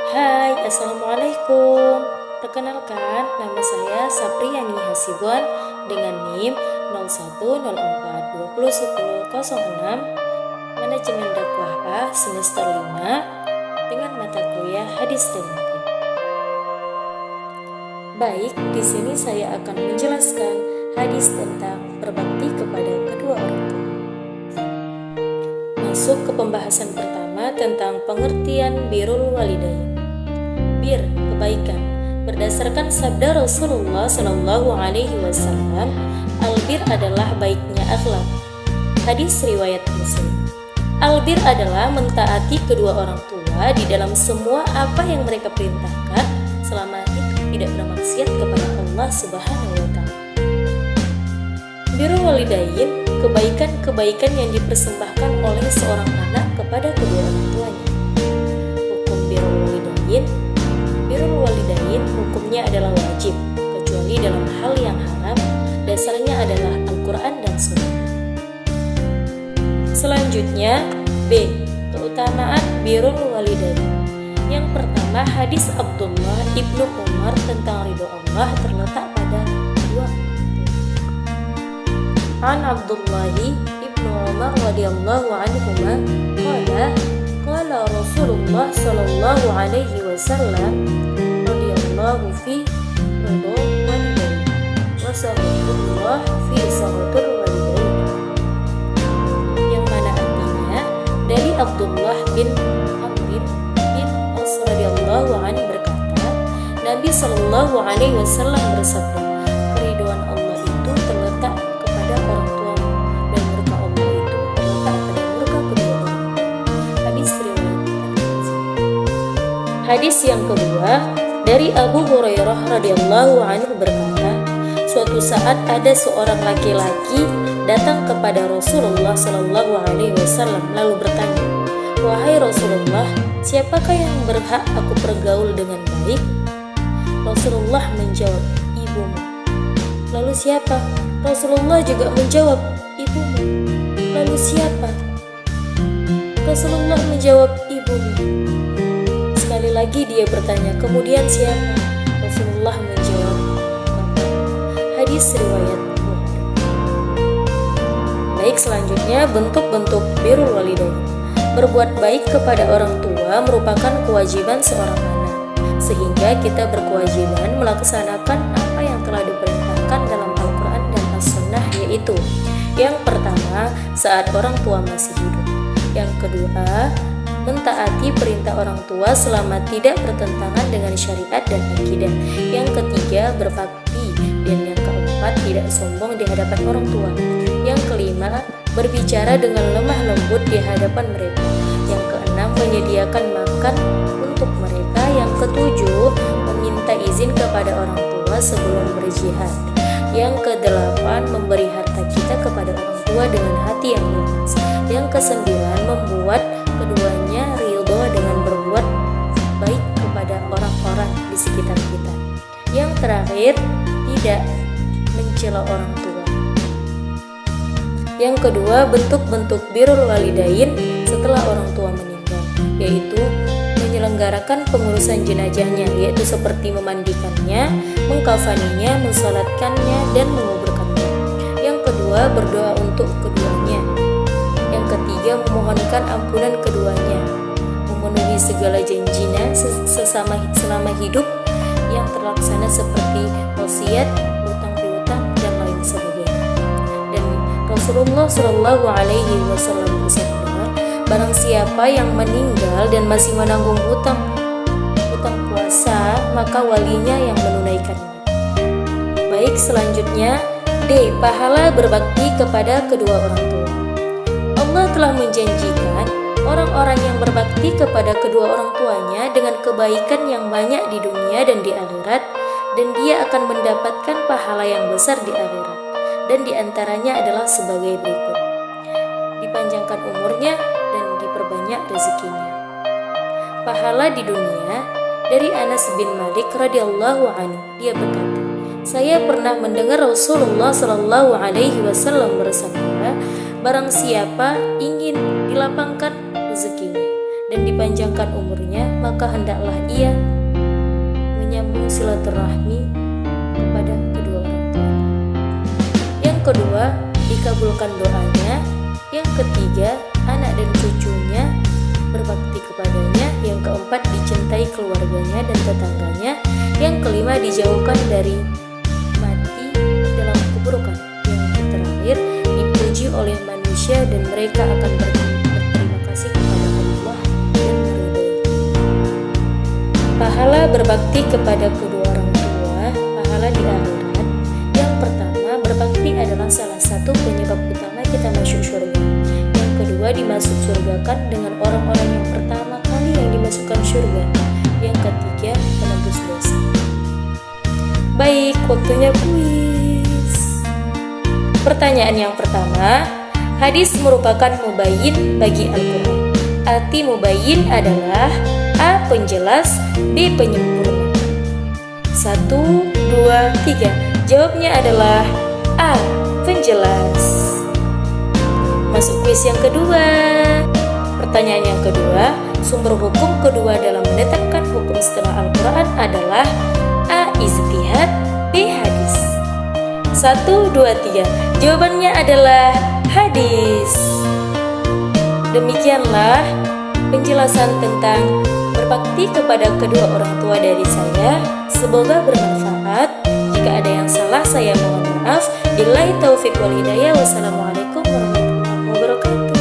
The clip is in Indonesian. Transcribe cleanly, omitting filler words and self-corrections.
Hai, Assalamualaikum. Perkenalkan, nama saya Sapriani Hasibuan dengan NIM 0104201006 Manajemen Dakwah A semester 5 dengan mata kuliah Hadis dan Fikih. Baik, di sini saya akan menjelaskan hadis tentang berbakti kepada kedua orang tua. Masuk ke pembahasan pertama tentang pengertian birrul walidain. Bir, kebaikan. Berdasarkan sabda Rasulullah Shallallahu Alaihi Wasallam, albir adalah baiknya akhlak. Hadis riwayat Muslim. Albir adalah mentaati kedua orang tua di dalam semua apa yang mereka perintahkan, selama itu tidak bermaksiat kepada Allah Subhanahu Wa Taala. Birrul walidain, kebaikan-kebaikan yang dipersembahkan oleh seorang anak kepada kedua orang tuanya. Hukum birrul walidain. Birrul walidain hukumnya adalah wajib, kecuali dalam hal yang haram, dasarnya adalah Al-Quran dan Sunnah. Selanjutnya, B. Keutamaan birrul walidain. Yang pertama, hadis Abdullah ibnu Umar tentang ridho Allah terletak pada dua. An Abdullah ibnu Umar radhiyallahu anhuma qala Rasulullah sallallahu alaihi wasallam radhiyallahu fi ridho walidain wa sahabatullah fi sahabatul walidain, yang mana artinya dari Abdullah bin Amr bin As radhiyallahu anhu berkata, Nabi sallallahu alaihi wasallam bersabda, keridhaan Allah itu terletak kepada orang tuamu dan murka Allah itu terletak pada murka kedua. Hadis riwayat Tirmidzi. Hadis yang kedua dari Abu Hurairah radhiyallahu anhu berkata, suatu saat ada seorang laki-laki datang kepada Rasulullah sallallahu alaihi wasallam lalu bertanya, wahai Rasulullah, siapakah yang berhak aku pergaul dengan baik? Rasulullah menjawab, ibumu. Lalu siapa? Rasulullah juga menjawab, ibumu. Lalu siapa? Rasulullah menjawab, ibumu. Sekali lagi dia bertanya, kemudian siapa? Rasulullah menjawab, hadis riwayat Bukhari. Baik, selanjutnya bentuk-bentuk birrul walidain. Berbuat baik kepada orang tua merupakan kewajiban seorang anak, sehingga kita berkewajiban melaksanakan apa yang telah diperintahkan dalam Al-Quran dan As-Sunnah, yaitu yang pertama, saat orang tua masih hidup. Yang kedua, mentaati perintah orang tua selama tidak bertentangan dengan syariat dan akidah. Yang ketiga, berbakti. Dan yang keempat, tidak sombong di hadapan orang tua. Yang kelima, berbicara dengan lemah lembut di hadapan mereka. Yang keenam, menyediakan makan untuk mereka. Yang ketujuh, meminta izin kepada orang tua sebelum berjihad. Yang kedelapan, memberi harta kita kepada orang tua dengan hati yang ikhlas. Yang kesembilan, membuat keduanya ridho dengan berbuat baik kepada orang-orang di sekitar kita. Yang terakhir, tidak mencela orang tua. Yang kedua, bentuk-bentuk birrul walidain setelah orang tua meninggal, yaitu menyelenggarakan pengurusan jenazahnya, yaitu seperti memandikannya, mengkafaninya, mensolatkannya, dan menguburkannya. Yang kedua, berdoa untuk keduanya. Yang ketiga, memohonkan ampunan keduanya, memenuhi segala janjinya selama hidup yang terlaksana seperti wasiat, utang piutang, dan lain sebagainya. Dan Rasulullah Shallallahu Alaihi Wasallam bersabda, barang siapa yang meninggal dan masih menanggung utang puasa, maka walinya yang menunaikannya. Baik, selanjutnya D. Pahala berbakti kepada kedua orang tua. Allah telah menjanjikan orang-orang yang berbakti kepada kedua orang tuanya dengan kebaikan yang banyak di dunia dan di akhirat, dan dia akan mendapatkan pahala yang besar di akhirat. Dan diantaranya adalah sebagai berikut: dipanjangkan umurnya dan diperbanyak rezekinya. Pahala di dunia dari Anas bin Malik radhiyallahu anhu, dia berkata, saya pernah mendengar Rasulullah Shallallahu Alaihi Wasallam bersabda, barang siapa ingin dilapangkan rezekinya dan dipanjangkan umurnya, maka maka hendaklah ia menyambung silaturahmi kepada kedua orang tuanya. Yang kedua, dikabulkan doanya. Yang ketiga, anak dan cucunya berbakti kepadanya. Yang keempat, dicintai keluarganya dan tetangganya. Yang kelima, dijauhkan dari mati dalam keburukan. Yang terakhir, dipuji oleh manusia dan mereka akan berterima kasih kepada Allah dan meridhoi. Pahala berbakti kepada kedua orang tua, pahala di akhirat. Yang pertama, berbakti adalah salah satu penyebab utama kita masuk surga. Yang kedua, dimasuk surgakan dengan orang-orang yang pertama kali yang dimasukkan surga. Yang ketiga, penebus dosa. Baik, waktunya kuis. Pertanyaan yang pertama, hadis merupakan mubayyin bagi Al-Quran. Arti mubayyin adalah A. Penjelas, B. Penyempurna. 1, 2, 3. Jawabnya adalah A. Penjelas. Masuk kuis yang kedua. Pertanyaan yang kedua, sumber hukum kedua dalam menetapkan hukum setelah Al-Quran adalah A. Ijtihad, B. Hadis. 1, 2, 3. Jawabannya adalah hadis. Demikianlah penjelasan tentang berbakti kepada kedua orang tua dari saya. Semoga bermanfaat. Jika ada yang salah, saya mohon maaf. Billahi taufiq wal hidayah. Wassalamualaikum warahmatullahi wabarakatuh.